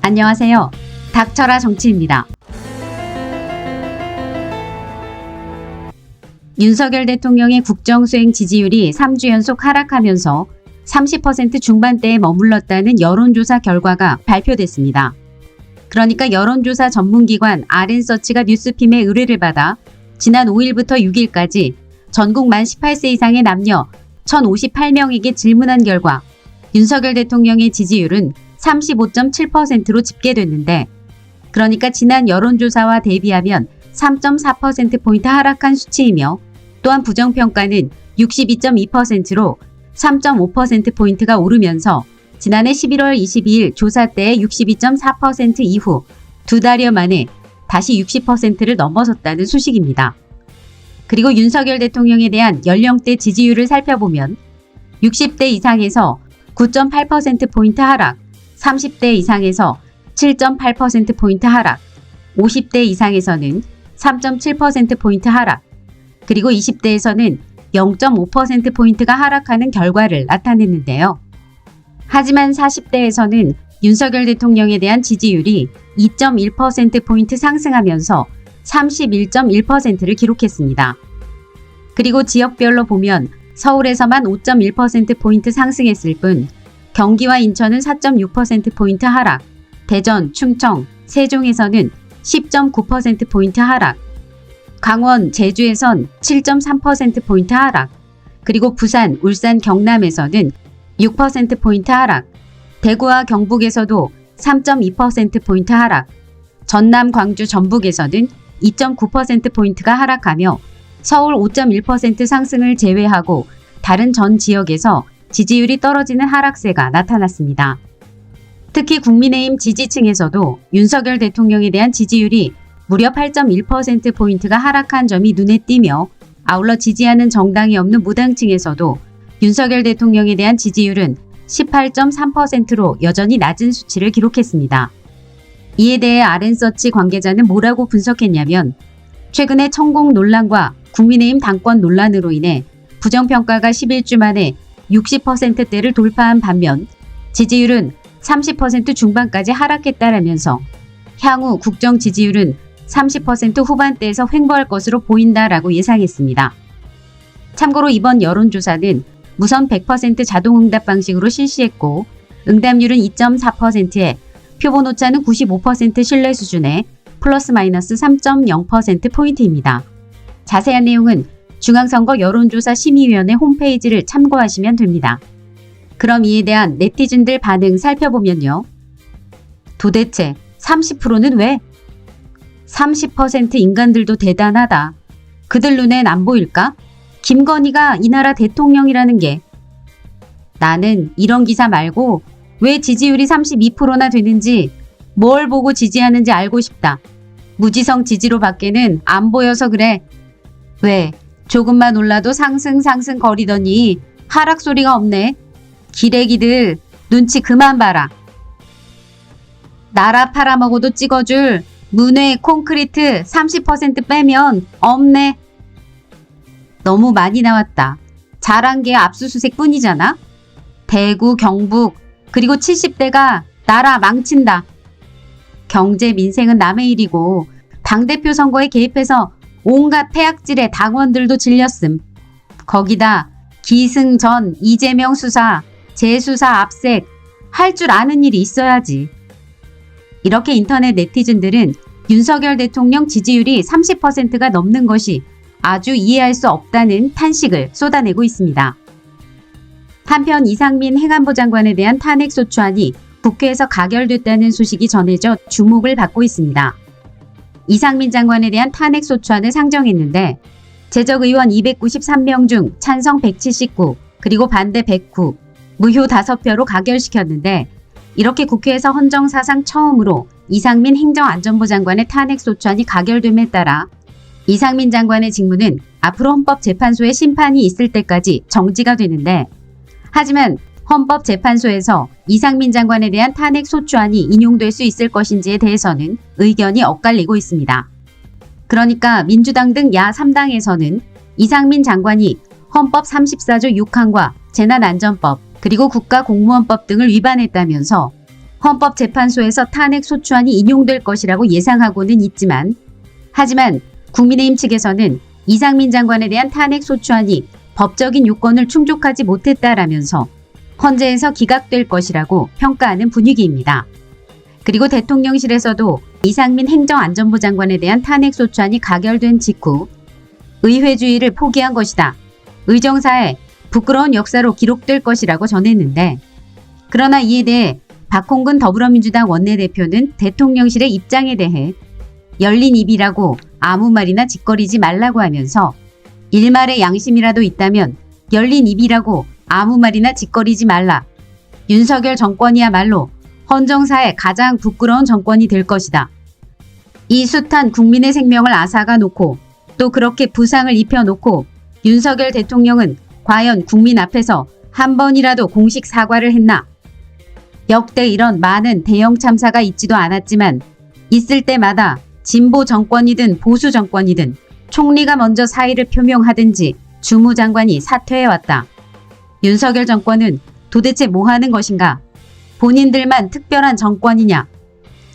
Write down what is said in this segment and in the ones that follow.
안녕하세요. 닥쳐라 정치입니다. 윤석열 대통령의 국정수행 지지율이 3주 연속 하락하면서 30% 중반대에 머물렀다는 여론조사 결과가 발표됐습니다. 그러니까 여론조사 전문기관 RN서치가 뉴스핌의 의뢰를 받아 지난 5일부터 6일까지 전국 만 18세 이상의 남녀 1,058명에게 질문한 결과 윤석열 대통령의 지지율은 35.7%로 집계됐는데, 그러니까 지난 여론조사와 대비하면 3.4%포인트 하락한 수치이며, 또한 부정평가는 62.2%로 3.5%포인트가 오르면서 지난해 11월 22일 조사 때의 62.4% 이후 두 달여 만에 다시 60%를 넘어섰다는 소식입니다. 그리고 윤석열 대통령에 대한 연령대 지지율을 살펴보면 60대 이상에서 9.8%포인트 하락, 30대 이상에서 7.8%포인트 하락, 50대 이상에서는 3.7%포인트 하락, 그리고 20대에서는 0.5%포인트가 하락하는 결과를 나타냈는데요. 하지만 40대에서는 윤석열 대통령에 대한 지지율이 2.1%포인트 상승하면서 31.1%를 기록했습니다. 그리고 지역별로 보면 서울에서만 5.1%포인트 상승했을 뿐 경기와 인천은 4.6%포인트 하락, 대전, 충청, 세종에서는 10.9%포인트 하락, 강원, 제주에선 7.3%포인트 하락, 그리고 부산, 울산, 경남에서는 6%포인트 하락, 대구와 경북에서도 3.2%포인트 하락, 전남, 광주, 전북에서는 2.9%포인트가 하락하며 서울 5.1% 상승을 제외하고 다른 전 지역에서 지지율이 떨어지는 하락세가 나타났습니다. 특히 국민의힘 지지층에서도 윤석열 대통령에 대한 지지율이 무려 8.1%포인트가 하락한 점이 눈에 띄며, 아울러 지지하는 정당이 없는 무당층에서도 윤석열 대통령에 대한 지지율은 18.3%로 여전히 낮은 수치를 기록했습니다. 이에 대해 RN서치 관계자는 뭐라고 분석했냐면, 최근에 천공 논란과 국민의힘 당권 논란으로 인해 부정평가가 11주 만에 60%대를 돌파한 반면 지지율은 30% 중반까지 하락했다라면서 향후 국정 지지율은 30% 후반대에서 횡보할 것으로 보인다라고 예상했습니다. 참고로 이번 여론조사는 무선 100% 자동응답 방식으로 실시했고, 응답률은 2.4%에 표본 오차는 95% 신뢰 수준에 플러스 마이너스 3.0%포인트입니다. 자세한 내용은 중앙선거 여론조사 심의위원회 홈페이지를 참고하시면 됩니다. 그럼 이에 대한 네티즌들 반응 살펴보면요. 도대체 30%는 왜? 30% 인간들도 대단하다. 그들 눈엔 안 보일까? 김건희가 이 나라 대통령이라는 게. 나는 이런 기사 말고 왜 지지율이 32%나 되는지, 뭘 보고 지지하는지 알고 싶다. 무지성 지지로 밖에는 안 보여서 그래. 왜? 조금만 올라도 상승 거리더니 하락 소리가 없네. 기레기들 눈치 그만 봐라. 나라 팔아먹어도 찍어줄 문외 콘크리트 30% 빼면 없네. 너무 많이 나왔다. 잘한 게 압수수색 뿐이잖아. 대구, 경북, 그리고 70대가 나라 망친다. 경제 민생은 남의 일이고 당대표 선거에 개입해서 온갖 폐악질의 당원들도 질렸음. 거기다 기승전, 이재명 수사, 재수사 압색 할 줄 아는 일이 있어야지. 이렇게 인터넷 네티즌들은 윤석열 대통령 지지율이 30%가 넘는 것이 아주 이해할 수 없다는 탄식을 쏟아내고 있습니다. 한편 이상민 행안부 장관에 대한 탄핵소추안이 국회에서 가결됐다는 소식이 전해져 주목을 받고 있습니다. 이상민 장관에 대한 탄핵소추안을 상정했는데 제적의원 293명 중 찬성 179, 그리고 반대 109, 무효 5표로 가결시켰는데, 이렇게 국회에서 헌정사상 처음으로 이상민 행정안전부 장관의 탄핵소추안이 가결됨에 따라 이상민 장관의 직무는 앞으로 헌법재판소의 심판이 있을 때까지 정지가 되는데, 하지만 헌법재판소에서 이상민 장관에 대한 탄핵소추안이 인용될 수 있을 것인지에 대해서는 의견이 엇갈리고 있습니다. 그러니까 민주당 등 야 3당에서는 이상민 장관이 헌법 34조 6항과 재난안전법 그리고 국가공무원법 등을 위반했다면서 헌법재판소에서 탄핵 소추안이 인용될 것이라고 예상하고는 있지만, 하지만 국민의힘 측에서는 이상민 장관에 대한 탄핵 소추안이 법적인 요건을 충족하지 못했다라면서 헌재에서 기각될 것이라고 평가하는 분위기입니다. 그리고 대통령실에서도 이상민 행정안전부 장관에 대한 탄핵 소추안이 가결된 직후 의회주의를 포기한 것이다. 의정사에 부끄러운 역사로 기록될 것이라고 전했는데, 그러나 이에 대해 박홍근 더불어민주당 원내대표는 대통령실의 입장에 대해 열린 입이라고 아무 말이나 짓거리지 말라고 하면서 일말의 양심이라도 있다면 열린 입이라고 아무 말이나 짓거리지 말라. 윤석열 정권이야말로 헌정사에 가장 부끄러운 정권이 될 것이다. 이 숱한 국민의 생명을 앗아가 놓고 또 그렇게 부상을 입혀놓고 윤석열 대통령은 과연 국민 앞에서 한 번이라도 공식 사과를 했나? 역대 이런 많은 대형 참사가 있지도 않았지만 있을 때마다 진보 정권이든 보수 정권이든 총리가 먼저 사의를 표명하든지 주무장관이 사퇴해왔다. 윤석열 정권은 도대체 뭐 하는 것인가? 본인들만 특별한 정권이냐?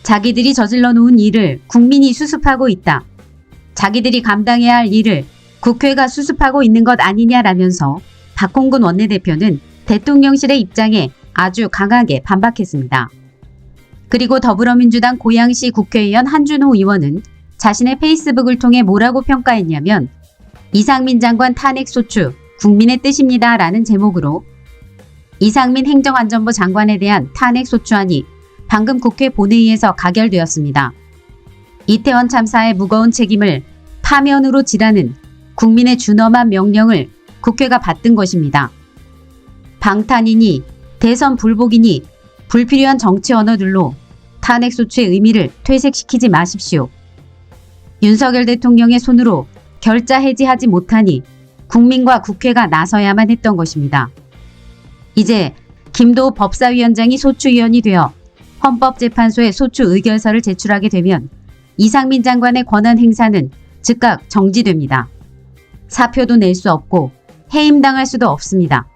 자기들이 저질러 놓은 일을 국민이 수습하고 있다. 자기들이 감당해야 할 일을 국회가 수습하고 있는 것 아니냐라면서 박홍근 원내대표는 대통령실의 입장에 아주 강하게 반박했습니다. 그리고 더불어민주당 고양시 국회의원 한준호 의원은 자신의 페이스북을 통해 뭐라고 평가했냐면 이상민 장관 탄핵 소추 국민의 뜻입니다 라는 제목으로 이상민 행정안전부 장관에 대한 탄핵 소추안이 방금 국회 본회의에서 가결되었습니다. 이태원 참사의 무거운 책임을 파면으로 지라는 국민의 준엄한 명령을 국회가 받든 것입니다. 방탄이니 대선 불복이니 불필요한 정치 언어들로 탄핵 소추의 의미를 퇴색시키지 마십시오. 윤석열 대통령의 손으로 결자 해지하지 못하니 국민과 국회가 나서야만 했던 것입니다. 이제 김도우 법사위원장이 소추위원이 되어 헌법재판소에 소추 의결서를 제출하게 되면 이상민 장관의 권한 행사는 즉각 정지됩니다. 사표도 낼 수 없고 해임당할 수도 없습니다.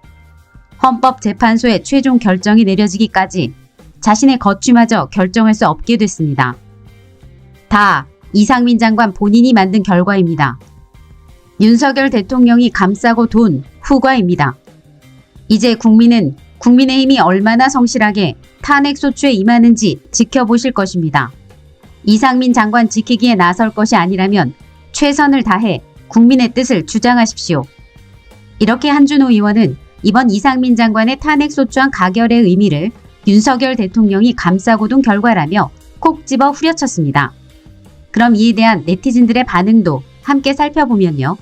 헌법재판소의 최종 결정이 내려지기까지 자신의 거취마저 결정할 수 없게 됐습니다. 다 이상민 장관 본인이 만든 결과입니다. 윤석열 대통령이 감싸고 돈 후과입니다. 이제 국민은 국민의힘이 얼마나 성실하게 탄핵 소추에 임하는지 지켜보실 것입니다. 이상민 장관 지키기에 나설 것이 아니라면 최선을 다해 국민의 뜻을 주장하십시오. 이렇게 한준호 의원은 이번 이상민 장관의 탄핵 소추안 가결의 의미를 윤석열 대통령이 감싸고 둔 결과라며 콕 집어 후려쳤습니다. 그럼 이에 대한 네티즌들의 반응도 함께 살펴보면요.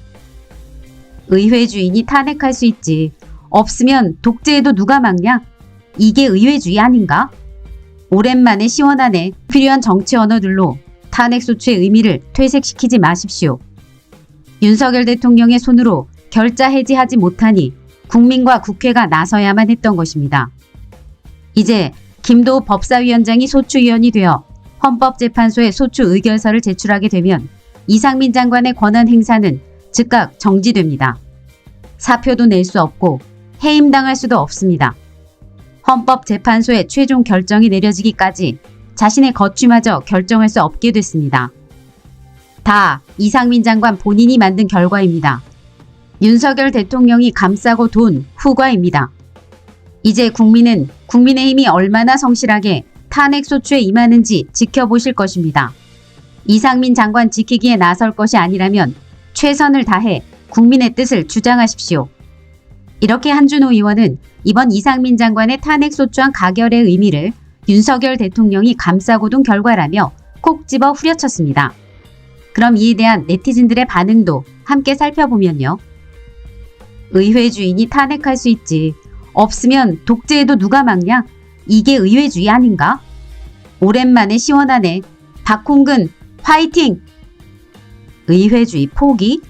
의회주의니 탄핵할 수 있지. 없으면 독재에도 누가 막냐? 이게 의회주의 아닌가? 오랜만에 시원하네. 필요한 정치 언어들로 탄핵 소추의 의미를 퇴색시키지 마십시오. 윤석열 대통령의 손으로 결자 해지하지 못하니 국민과 국회가 나서야만 했던 것입니다. 이제 김도우 법사위원장이 소추위원이 되어 헌법재판소에 소추 의결서를 제출하게 되면 이상민 장관의 권한 행사는 즉각 정지됩니다. 사표도 낼 수 없고 해임당할 수도 없습니다. 헌법재판소의 최종 결정이 내려지기까지 자신의 거취마저 결정할 수 없게 됐습니다. 다 이상민 장관 본인이 만든 결과입니다. 윤석열 대통령이 감싸고 돈 후과입니다. 이제 국민은 국민의힘이 얼마나 성실하게 탄핵 소추에 임하는지 지켜보실 것입니다. 이상민 장관 지키기에 나설 것이 아니라면 최선을 다해 국민의 뜻을 주장하십시오. 이렇게 한준호 의원은 이번 이상민 장관의 탄핵 소추안 가결의 의미를 윤석열 대통령이 감싸고 둔 결과라며 콕 집어 후려쳤습니다. 그럼 이에 대한 네티즌들의 반응도 함께 살펴보면요. 의회주의니 탄핵할 수 있지. 없으면 독재에도 누가 막냐? 이게 의회주의 아닌가? 오랜만에 시원하네. 박홍근 화이팅! 의회주의 포기?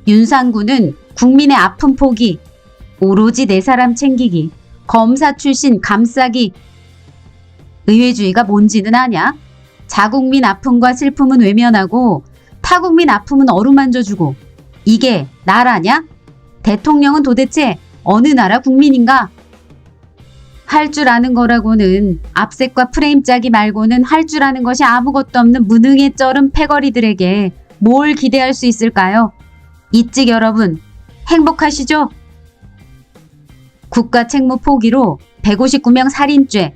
윤상구는 국민의 아픔 포기. 오로지 내 사람 챙기기. 검사 출신 감싸기. 의회주의가 뭔지는 아냐? 자국민 아픔과 슬픔은 외면하고 타국민 아픔은 어루만져주고 이게 나라냐? 대통령은 도대체 어느 나라 국민인가? 할 줄 아는 거라고는 앞색과 프레임 짜기 말고는 할 줄 아는 것이 아무것도 없는 무능의 쩔은 패거리들에게 뭘 기대할 수 있을까요? 이찍 여러분, 행복하시죠? 국가 책무 포기로 159명 살인죄,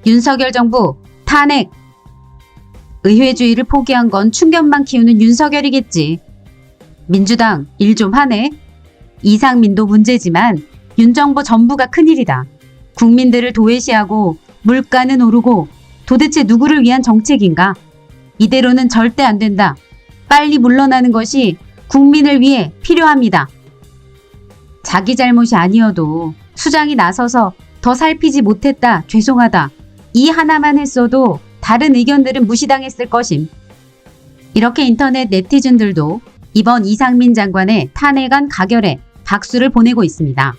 윤석열 정부 탄핵. 의회주의를 포기한 건 충격만 키우는 윤석열이겠지. 민주당 일 좀 하네. 이상민도 문제지만 윤 정부 전부가 큰일이다. 국민들을 도외시하고 물가는 오르고 도대체 누구를 위한 정책인가? 이대로는 절대 안 된다. 빨리 물러나는 것이 국민을 위해 필요합니다. 자기 잘못이 아니어도 수장이 나서서 더 살피지 못했다, 죄송하다. 이 하나만 했어도 다른 의견들은 무시당했을 것임. 이렇게 인터넷 네티즌들도 이번 이상민 장관의 탄핵안 가결에 박수를 보내고 있습니다.